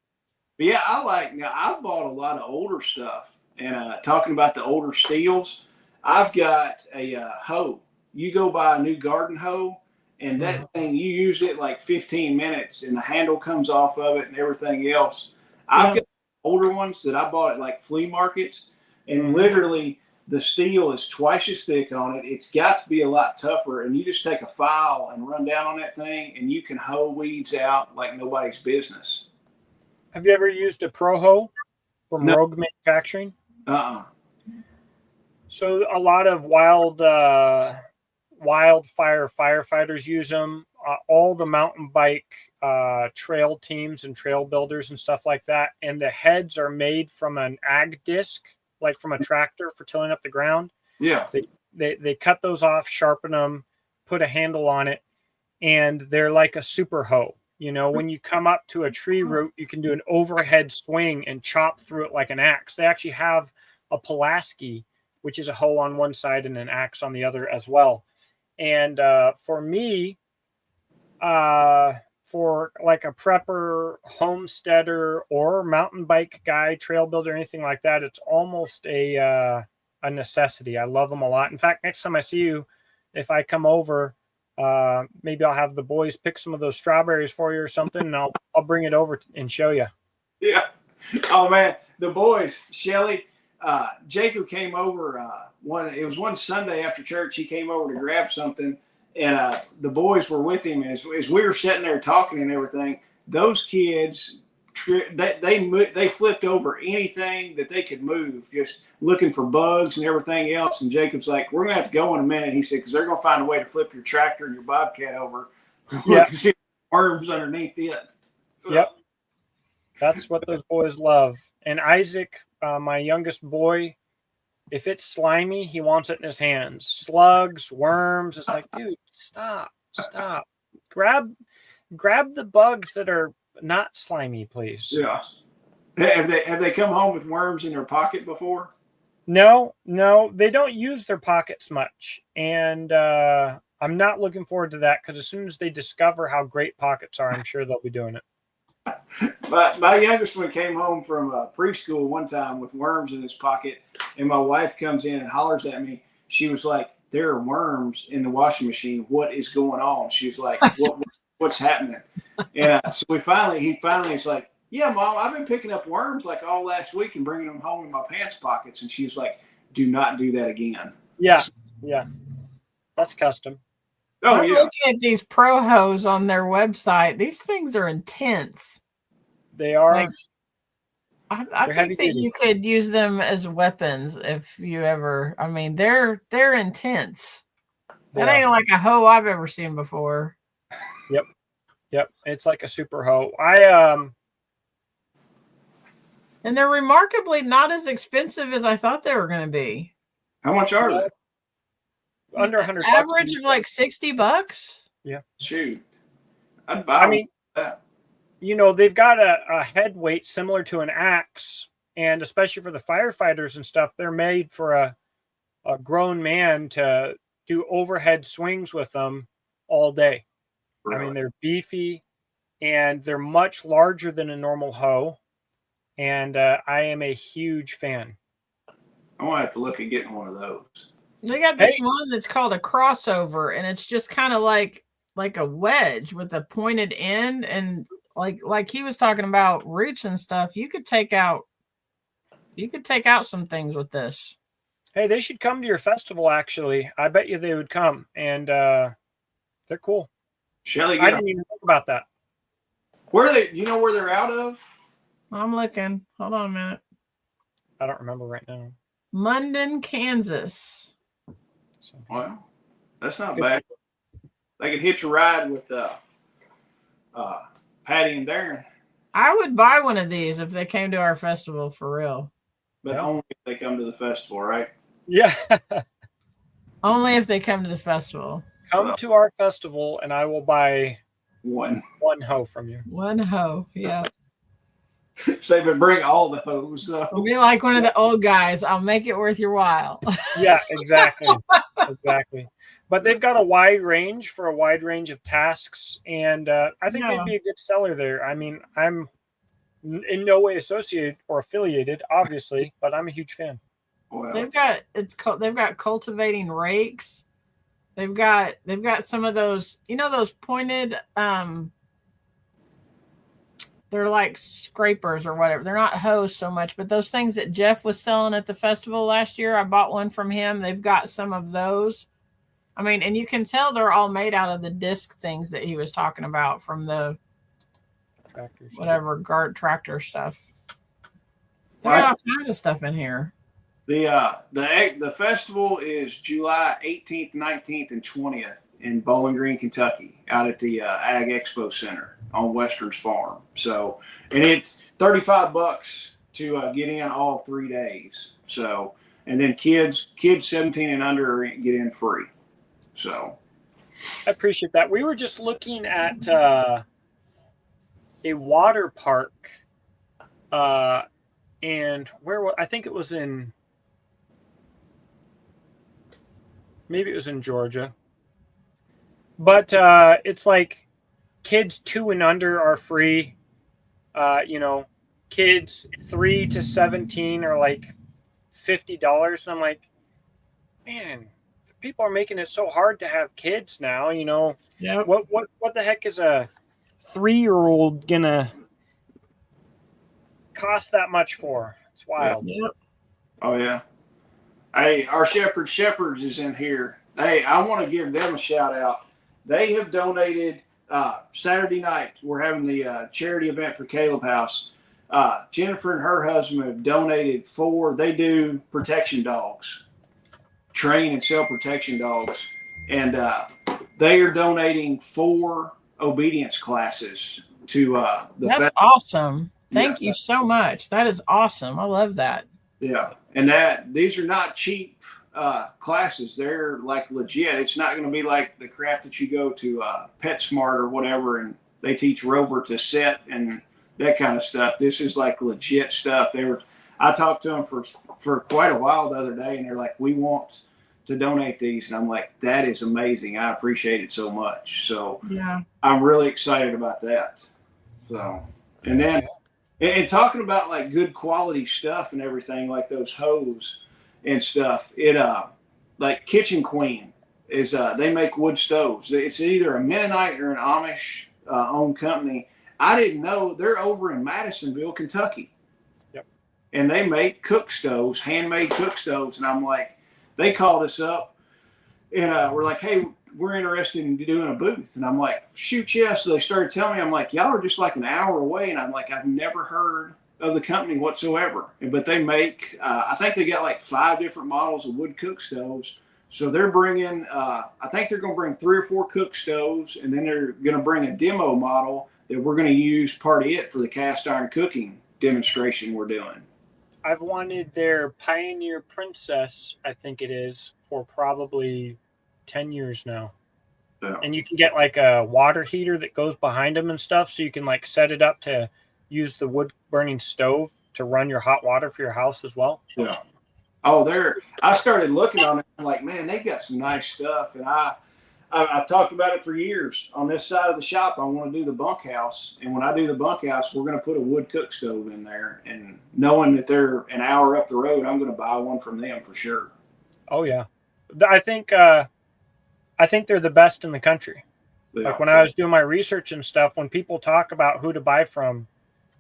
But yeah, I've bought a lot of older stuff. And talking about the older steels, I've got a hoe. You go buy a new garden hoe, and that thing, you use it like 15 minutes, and the handle comes off of it and everything else. I've got older ones that I bought at like flea markets, and literally the steel is twice as thick on it. It's got to be a lot tougher, and you just take a file and run down on that thing, and you can hoe weeds out like nobody's business. Have you ever used a Pro Hoe from Rogue Manufacturing? So a lot of wildfire firefighters use them. All the mountain bike trail teams and trail builders and stuff like that. And the heads are made from an ag disc, like from a tractor for tilling up the ground. Yeah. They cut those off, sharpen them, put a handle on it, and they're like a super hoe. When you come up to a tree root, you can do an overhead swing and chop through it like an axe. They actually have a Pulaski, which is a hoe on one side and an axe on the other as well. And for me, for like a prepper, homesteader, or mountain bike guy, trail builder, anything like that, it's almost a necessity. I love them a lot. In fact, next time I see you, if I come over, maybe I'll have the boys pick some of those strawberries for you or something, and I'll bring it over and show you. Yeah. Oh man, the boys, Shelly, Jacob came over one Sunday after church. He came over to grab something, and the boys were with him. As we were sitting there talking and everything, those kids, they flipped over anything that they could move, just looking for bugs and everything else. And Jacob's like, we're going to have to go in a minute. He said, because they're going to find a way to flip your tractor and your Bobcat over. Yeah. See worms underneath it. So. Yep. That's what those boys love. And Isaac, my youngest boy, if it's slimy, he wants it in his hands. Slugs, worms. It's like, dude, stop. Grab the bugs that are not slimy, please. Yeah. Have they come home with worms in their pocket before? No, they don't use their pockets much. And I'm not looking forward to that, because as soon as they discover how great pockets are, I'm sure they'll be doing it. My youngest one came home from preschool one time with worms in his pocket, and my wife comes in and hollers at me. She was like, there are worms in the washing machine. What is going on? She was like, what's happening? And so he finally is like, yeah, Mom, I've been picking up worms like all last week and bringing them home in my pants pockets. And she was like, do not do that again. Yeah, that's custom. Oh, I'm yeah. looking at these pro hose on their website. These things are intense. They are. Like, I think that you could use them as weapons if you ever. I mean, they're intense. That ain't like a hoe I've ever seen before. Yep. It's like a super hoe. And they're remarkably not as expensive as I thought they were going to be. How much are they? Under 100. Average of like $60. Yeah. Shoot. I'd buy that. You know, they've got a head weight similar to an axe, and especially for the firefighters and stuff, they're made for a grown man to do overhead swings with them all day. Really? I mean, they're beefy, and they're much larger than a normal hoe, and I am a huge fan. I'm going to have to look at getting one of those. They got this one that's called a crossover, and it's just kind of like a wedge with a pointed end, and like he was talking about roots and stuff. You could take out some things with this. Hey, they should come to your festival. Actually, I bet you they would come, and they're cool. Shelly, I didn't even think about that. Where are they? You know where they're out of? I'm looking. Hold on a minute. I don't remember right now. Munden, Kansas. Well, that's not bad. They could hitch a ride with Patty and Darren. I would buy one of these if they came to our festival for real. But only if they come to the festival, right? Yeah. Only if they come to the festival. Come to our festival, and I will buy one hoe from you. One hoe, yeah. Say, but bring all the hoes. We'll be like one of the old guys. I'll make it worth your while. Yeah, exactly. Exactly. But they've got a wide range of tasks, and I think they'd be a good seller there. I mean, I'm in no way associated or affiliated, obviously, but I'm a huge fan. Well, they've got cultivating rakes. They've got some of those, those pointed they're like scrapers or whatever. They're not hoes so much, but those things that Jeff was selling at the festival last year, I bought one from him. They've got some of those. I mean, and you can tell they're all made out of the disc things that he was talking about from the tractor stuff. They got all kinds of stuff in here. The festival is July 18th, 19th, and 20th in Bowling Green, Kentucky, out at the Ag Expo Center on Western's Farm. So, and it's $35 to get in all 3 days. So, and then kids 17 and under get in free. So, I appreciate that. We were just looking at a water park, and I think it was maybe it was in Georgia, but it's like kids 2 and under are free. Kids 3 to 17 are like $50. And I'm like, man, people are making it so hard to have kids now. Yeah. What the heck is a 3-year-old gonna cost that much for? It's wild. Yep. Oh yeah. Hey, our Shepherds is in here. Hey, I want to give them a shout out. They have donated Saturday night. We're having the charity event for Caleb House. Jennifer and her husband have donated 4. They do protection dogs, train and sell protection dogs, and they are donating 4 obedience classes to That's awesome. Thank you so much. That is awesome. I love that. Yeah, and these are not cheap classes. They're like legit. It's not going to be like the crap that you go to PetSmart or whatever, and they teach Rover to set and that kind of stuff. This is like legit stuff. I talked to them for quite a while the other day, and they're like, "We want to donate these," and I'm like, "That is amazing. I appreciate it so much." So yeah, I'm really excited about that. So, and then. And talking about like good quality stuff and everything, like those hose and stuff, like Kitchen Queen is they make wood stoves. It's either a Mennonite or an Amish owned company I didn't know they're over in Madisonville, Kentucky. Yep. And they make cook stoves, handmade cook stoves. And I'm like, they called us up and we're like, hey, we're interested in doing a booth. And I'm like, shoot, yes. So they started telling me, I'm like, y'all are just like an hour away. And I'm like, I've never heard of the company whatsoever. But they make, I think they got like 5 different models of wood cook stoves. So they're bringing, I think they're going to bring 3 or 4 cook stoves, and then they're going to bring a demo model that we're going to use part of it for the cast iron cooking demonstration we're doing. I've wanted their Pioneer Princess, I think it is, for probably 10 years now. So, and you can get like a water heater that goes behind them and stuff, so you can like set it up to use the wood burning stove to run your hot water for your house as well. yeah. Oh, I started looking on it. I'm like, man, they got some nice stuff. And I've talked about it for years. On this side of the shop, I want to do the bunkhouse. And when I do the bunkhouse, we're going to put a wood cook stove in there. And knowing that they're an hour up the road, I'm going to buy one from them for sure. Oh yeah, I think they're the best in the country. Yeah. Like when I was doing my research and stuff, when people talk about who to buy from,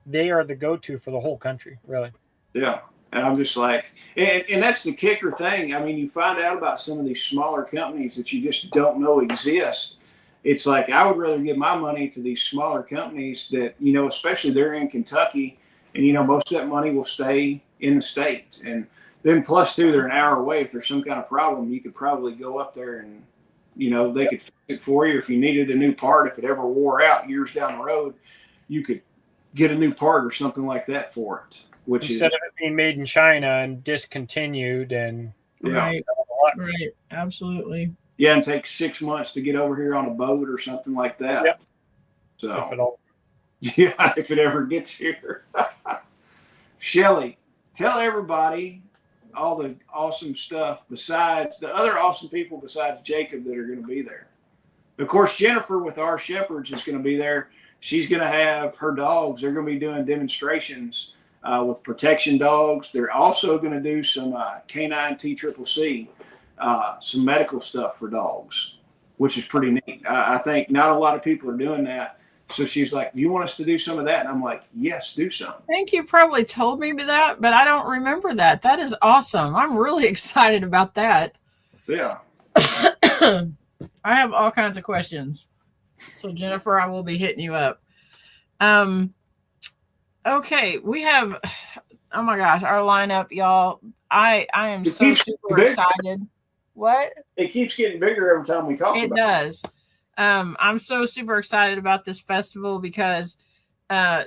they are the go-to for the whole country, really. Yeah. And I'm just like, and that's the kicker thing. I mean, you find out about some of these smaller companies that you just don't know exist. It's like, I would rather give my money to these smaller companies that, you know, especially they're in Kentucky, and, you know, most of that money will stay in the state. And then plus too, they're an hour away. If there's some kind of problem, you could probably go up there and, you know, they could fix it for you. If you needed a new part, if it ever wore out years down the road, you could get a new part or something like that for it. Which instead of it being made in China and discontinued and right, absolutely. Yeah, and take 6 months to get over here on a boat or something like that. Yep. So if it all... yeah, if it ever gets here. Shelly, tell everybody all the awesome stuff besides the other awesome people besides Jacob that are going to be there. Of course, Jennifer with our shepherds is going to be there. She's going to have her dogs. They're going to be doing demonstrations with protection dogs. They're also going to do some canine TCCC, some medical stuff for dogs, which is pretty neat. I think not a lot of people are doing that. So she's like, "Do you want us to do some of that?" And I'm like, "Yes, do some." I think you probably told me that, but I don't remember that. That is awesome. I'm really excited about that. Yeah. I have all kinds of questions. So Jennifer, I will be hitting you up. Okay, we have, oh my gosh, our lineup, y'all. I am so super excited. What? It keeps getting bigger every time we talk about it. It does. I'm so super excited about this festival because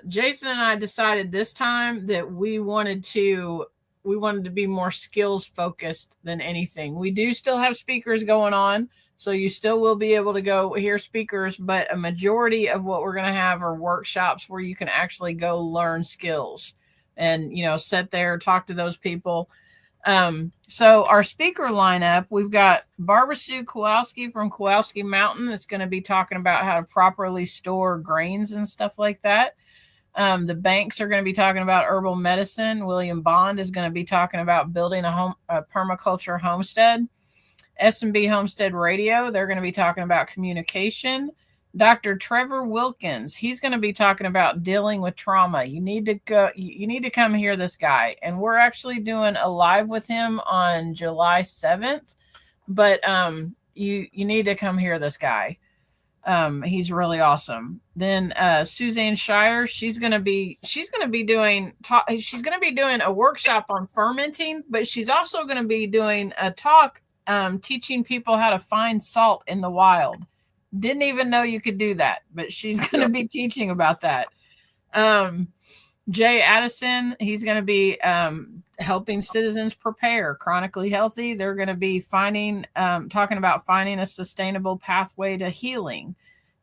Jason and I decided this time that we wanted to be more skills focused than anything. We do still have speakers going on, so you still will be able to go hear speakers, but a majority of what we're going to have are workshops where you can actually go learn skills and, you know, sit there, talk to those people. So our speaker lineup, we've got Barbara Sue Kowalski from Kowalski Mountain that's going to be talking about how to properly store grains and stuff like that. The Banks are going to be talking about herbal medicine. William Bond is going to be talking about building a permaculture homestead. S&B Homestead Radio, they're going to be talking about communication. Dr. Trevor Wilkins, he's going to be talking about dealing with trauma. You need to come hear this guy. And we're actually doing a live with him on July 7th. But you need to come hear this guy. He's really awesome. Then Suzanne Shire, she's going to be doing a workshop on fermenting, but she's also going to be doing a talk teaching people how to find salt in the wild. Didn't even know you could do that, but she's going to be teaching about that. Jay Addison, he's going to be helping citizens prepare chronically healthy. They're going to be talking about finding a sustainable pathway to healing.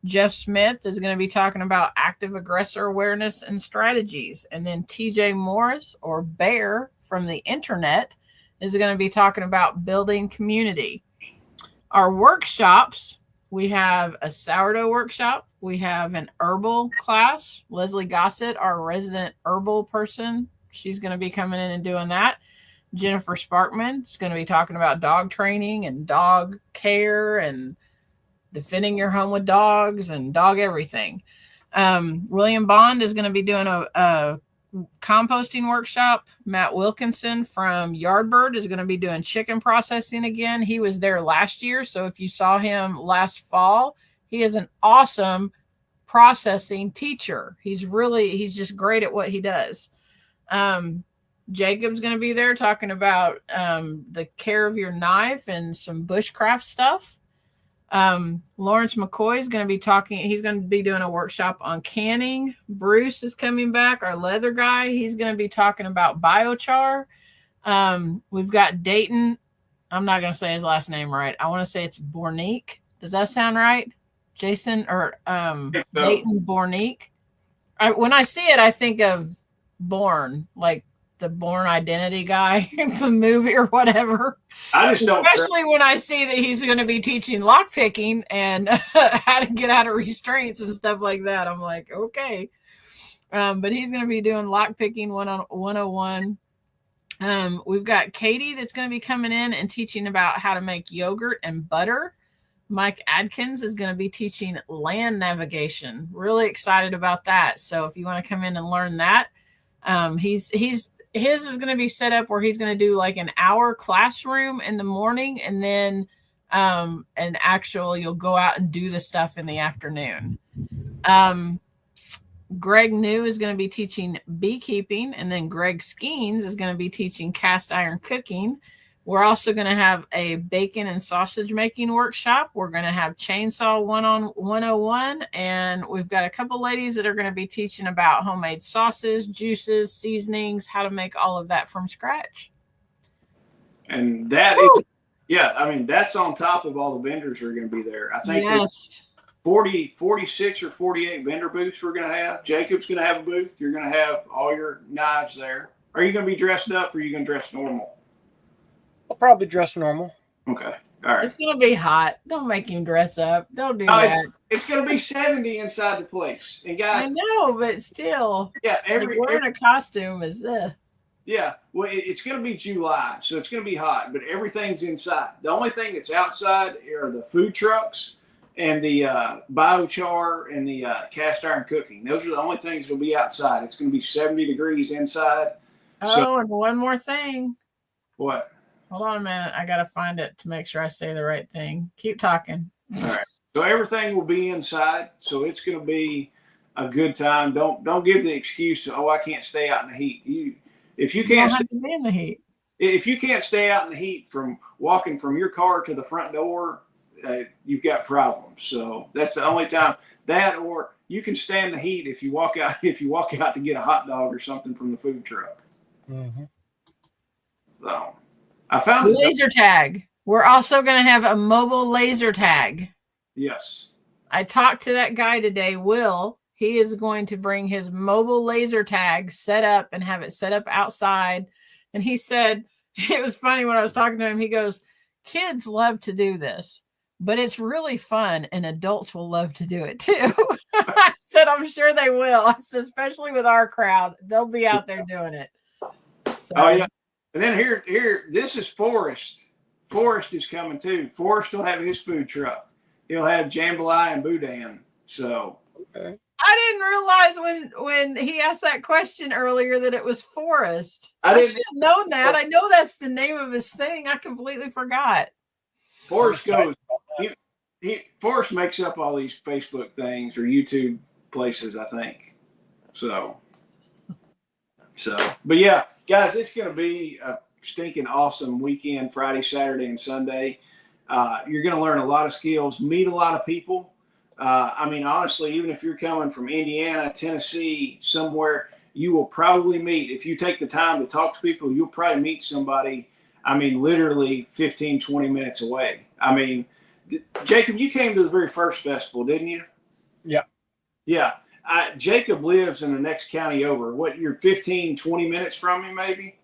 Jeff Smith is going to be talking about active aggressor awareness and strategies. And then TJ Morris, or Bear from the internet, is going to be talking about building community. Our workshops, we have a sourdough workshop. We have an herbal class. Leslie Gossett, our resident herbal person, she's going to be coming in and doing that. Jennifer Sparkman is going to be talking about dog training and dog care and defending your home with dogs and dog everything. William Bond is going to be doing a composting workshop. Matt Wilkinson from Yardbird is going to be doing chicken processing again. He was there last year, so if you saw him last fall, he is an awesome processing teacher. He's just great at what he does. Jacob's going to be there talking about the care of your knife and some bushcraft stuff. Lawrence McCoy is going to be talking. He's going to be doing a workshop on canning. Bruce is coming back, our leather guy. He's going to be talking about biochar. We've got Dayton. I'm not going to say his last name right. I want to say it's Bornique. Does that sound right, Jason? Or Dayton Bornique? When I see it, I think of Bourne, like the Bourne Identity guy, the movie or whatever. I just don't. Especially when I see that he's going to be teaching lock picking and how to get out of restraints and stuff like that. I'm like, okay. But he's going to be doing lock picking 101. We've got Katie that's going to be coming in and teaching about how to make yogurt and butter. Mike Adkins is going to be teaching land navigation. Really excited about that. So if you want to come in and learn that, his is going to be set up where he's going to do like an hour classroom in the morning, and then you'll go out and do the stuff in the afternoon. Greg New is going to be teaching beekeeping, and then Greg Skeens is going to be teaching cast iron cooking. We're also going to have a bacon and sausage making workshop. We're going to have chainsaw 101, and we've got a couple ladies that are going to be teaching about homemade sauces, juices, seasonings, how to make all of that from scratch. And that is, yeah, I mean, that's on top of all the vendors who are going to be there. I think yes. 46 or 48 vendor booths we're going to have. Jacob's going to have a booth. You're going to have all your knives there. Are you going to be dressed up, or are you going to dress normal? I'll probably dress normal. Okay. All right. It's going to be hot. Don't make him dress up. Don't do that. It's going to be 70 inside the place. And guys, I know, but still. Yeah. Wearing a costume is yeah. Well, it's going to be July, so it's going to be hot, but everything's inside. The only thing that's outside are the food trucks and the biochar and the cast iron cooking. Those are the only things that'll be outside. It's going to be 70 degrees inside. And one more thing. What? Hold on a minute. I got to find it to make sure I say the right thing. Keep talking. All right. So everything will be inside. So it's going to be a good time. Don't give the excuse, I can't stay out in the heat. If you can't have to be in the heat. If you can't stay out in the heat from walking from your car to the front door, you've got problems. So that's the only time. That, or you can stand the heat if you walk out to get a hot dog or something from the food truck. Mm-hmm. So I found laser tag. We're also going to have a mobile laser tag. Yes. I talked to that guy today, Will. He is going to bring his mobile laser tag set up and have it set up outside. And he said, it was funny when I was talking to him, he goes, kids love to do this, but it's really fun and adults will love to do it too. I said, I'm sure they will. I said, especially with our crowd, they'll be out there doing it. So, oh yeah. And then here, this is Forrest. Forrest is coming too. Forrest will have his food truck. He'll have jambalaya and boudin. So okay. I didn't realize when he asked that question earlier that it was Forrest. I should have known that. I know that's the name of his thing. I completely forgot. Forrest goes. Forrest makes up all these Facebook things or YouTube places, I think. So, but yeah, guys, it's going to be a stinking awesome weekend, Friday, Saturday, and Sunday. You're going to learn a lot of skills, meet a lot of people. I mean, honestly, even if you're coming from Indiana, Tennessee, somewhere, you will probably meet, if you take the time to talk to people, you'll probably meet somebody, I mean, literally 15, 20 minutes away. I mean, Jacob, you came to the very first festival, didn't you? Yeah. Yeah. Jacob lives in the next county over. What, you're 15, 20 minutes from him, maybe?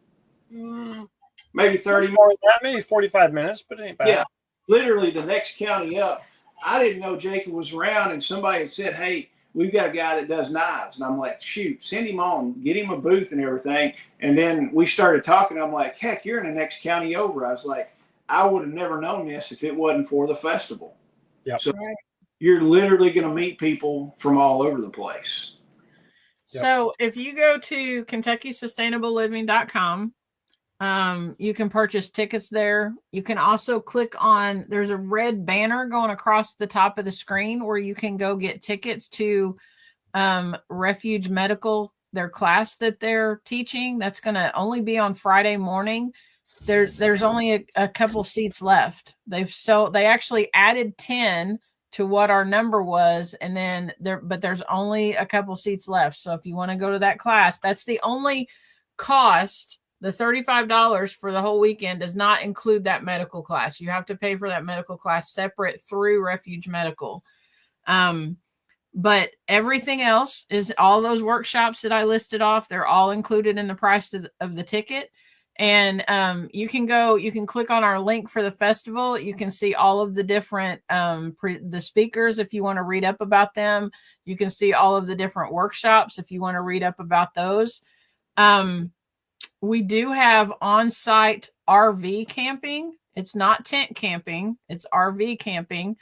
Maybe 30 minutes? More than that, maybe 45 minutes, but it ain't bad. Yeah. Literally the next county up. I didn't know Jacob was around, and somebody had said, hey, we've got a guy that does knives. And I'm like, shoot, send him on, get him a booth and everything. And then we started talking. I'm like, heck, you're in the next county over. I was like, I would have never known this if it wasn't for the festival. Yep. So, you're literally going to meet people from all over the place. So if you go to KentuckySustainableLiving.com, you can purchase tickets there. You can also click on, there's a red banner going across the top of the screen where you can go get tickets to Refuge Medical, their class that they're teaching. That's going to only be on Friday morning. There's only a couple seats left. They actually added 10 to what our number was, and then there's only a couple seats left. So if you want to go to that class, that's the only cost. The $35 for the whole weekend does not include that medical class. You have to pay for that medical class separate through Refuge Medical. But everything else is all those workshops that I listed off. They're all included in the price of the ticket. And you can click on our link for the festival. You can see all of the different the speakers if you want to read up about them. You can see all of the different workshops if you want to read up about those. We do have on-site RV camping. It's not tent camping, it's RV camping.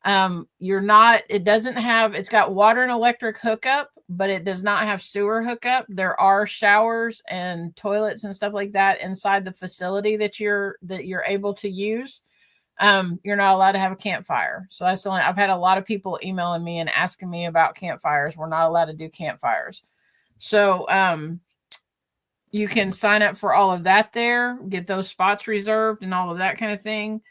It's got water and electric hookup, but it does not have sewer hookup. There are showers and toilets and stuff like that inside the facility that you're able to use. You're not allowed to have a campfire. So that's the only, I've had a lot of people emailing me and asking me about campfires. We're not allowed to do campfires. So, you can sign up for all of that there, get those spots reserved and all of that kind of thing.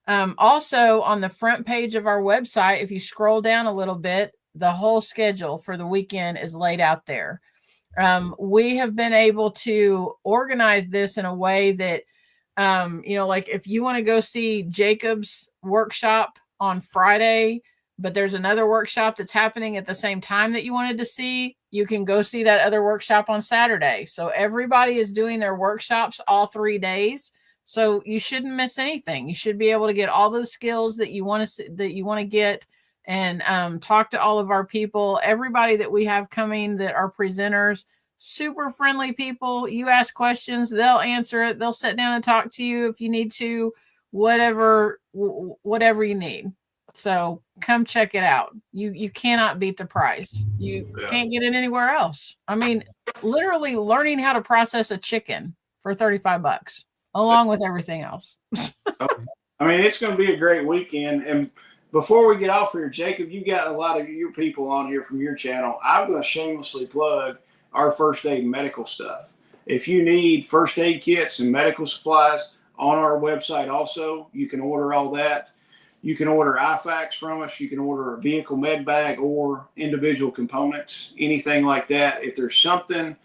Also, on the front page of our website, if you scroll down a little bit, the whole schedule for the weekend is laid out there. We have been able to organize this in a way that, like if you want to go see Jacob's workshop on Friday, but there's another workshop that's happening at the same time that you wanted to see, you can go see that other workshop on Saturday. So everybody is doing their workshops all 3 days. So you shouldn't miss anything. You should be able to get all the skills that you want to get, and talk to all of our people. Everybody that we have coming that are presenters, super friendly people. You ask questions, they'll answer it. They'll sit down and talk to you if you need to, whatever you need. So come check it out. You cannot beat the price. You can't get it anywhere else. I mean, literally learning how to process a chicken for $35 along with everything else. I mean, it's going to be a great weekend. And before we get off here, Jacob, you got a lot of your people on here from your channel. I'm going to shamelessly plug our first aid and medical stuff. If you need first aid kits and medical supplies on our website also, you can order all that. You can order IFACs from us. You can order a vehicle med bag or individual components, anything like that. If there's something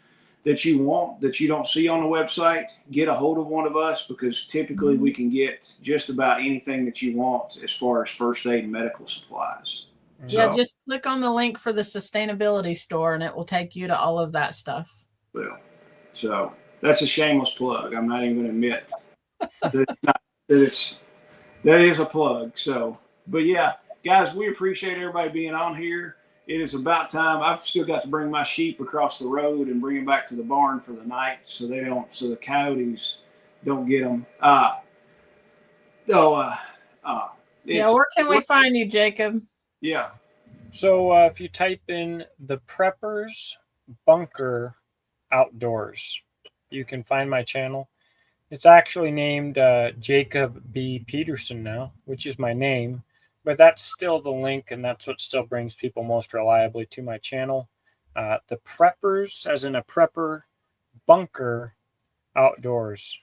that you want that you don't see on the website, get a hold of one of us, because typically we can get just about anything that you want as far as first aid and medical supplies. Yeah, just click on the link for the sustainability store and it will take you to all of that stuff. Well, so that's a shameless plug. I'm not even going to admit that is a plug. So, but yeah, guys, we appreciate everybody being on here. It is about time. I've still got to bring my sheep across the road and bring them back to the barn for the night, so the coyotes don't get them. Where can we find you, Jacob? Yeah. So if you type in the Preppers Bunker Outdoors, you can find my channel. It's actually named Jacob B. Peterson now, which is my name, but that's still the link, and that's what still brings people most reliably to my channel. The Preppers, as in a prepper, Bunker Outdoors.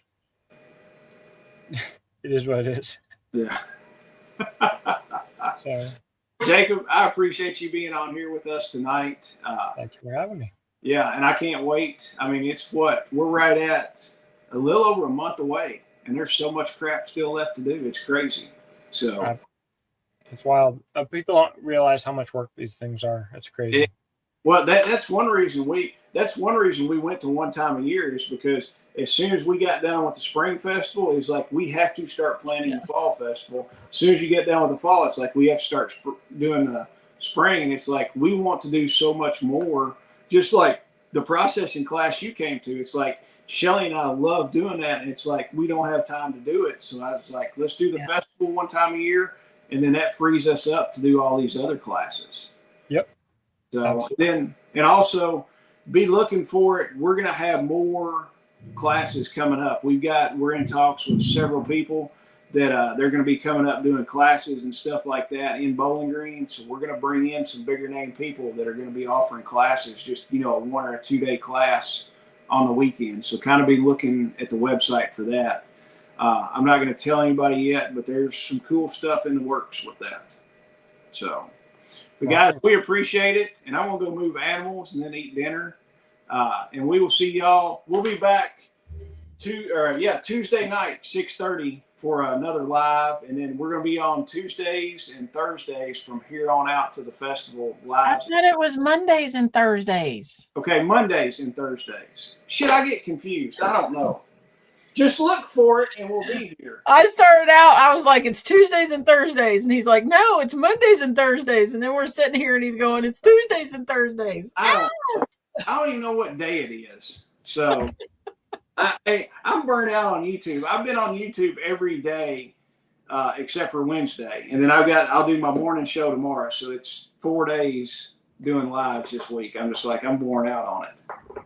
It is what it is. Yeah. So, Jacob, I appreciate you being on here with us tonight. Thank you for having me. Yeah, and I can't wait. I mean, we're right at a little over a month away, and there's so much crap still left to do. It's crazy. So it's wild. People don't realize how much work these things are. It's crazy. Well, that's one reason we went to one time a year, is because as soon as we got done with the spring festival, it's like we have to start planning the fall festival. As soon as you get done with the fall, it's like we have to start doing the spring, and it's like we want to do so much more. Just like the processing class you came to, it's like Shelly and I love doing that, and it's like we don't have time to do it. So I was like, let's do the festival one time a year, and then that frees us up to do all these other classes. Yep. So Absolutely. then, and also be looking for it. We're going to have more classes coming up. We're in talks with several people that they're going to be coming up doing classes and stuff like that in Bowling Green. So we're going to bring in some bigger name people that are going to be offering classes, just, a 1 or a 2 day class on the weekend. So kind of be looking at the website for that. I'm not going to tell anybody yet, but there's some cool stuff in the works with that. So, but guys, we appreciate it. And I'm going to go move animals and then eat dinner. And we will see y'all. We'll be back Tuesday night, 6:30 for another live. And then we're going to be on Tuesdays and Thursdays from here on out to the festival live. I said it was Mondays and Thursdays. Okay, Mondays and Thursdays. Shit, I get confused. I don't know. Just look for it and we'll be here. I started out, I was like, it's Tuesdays and Thursdays. And he's like, no, it's Mondays and Thursdays. And then we're sitting here and he's going, it's Tuesdays and Thursdays. I don't even know what day it is. So I'm burnt out on YouTube. I've been on YouTube every day except for Wednesday. And then I'll do my morning show tomorrow. So it's 4 days doing lives this week. I'm just like, I'm worn out on it.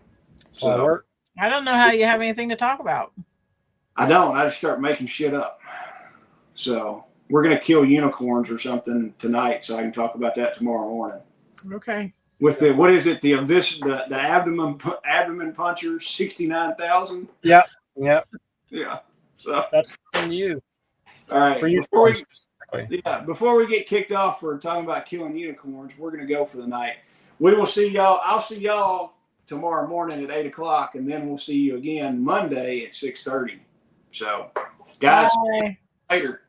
So I don't know how you have anything to talk about. I don't. I just start making shit up. So we're going to kill unicorns or something tonight, so I can talk about that tomorrow morning. Okay. With the, what is it? The abdomen puncher, 69,000. Yep. Yeah. So that's from you. All right. For you before we get kicked off for talking about killing unicorns, we're going to go for the night. We will see y'all. I'll see y'all tomorrow morning at 8 o'clock, and then we'll see you again Monday at 6:30. So, guys, Bye. later.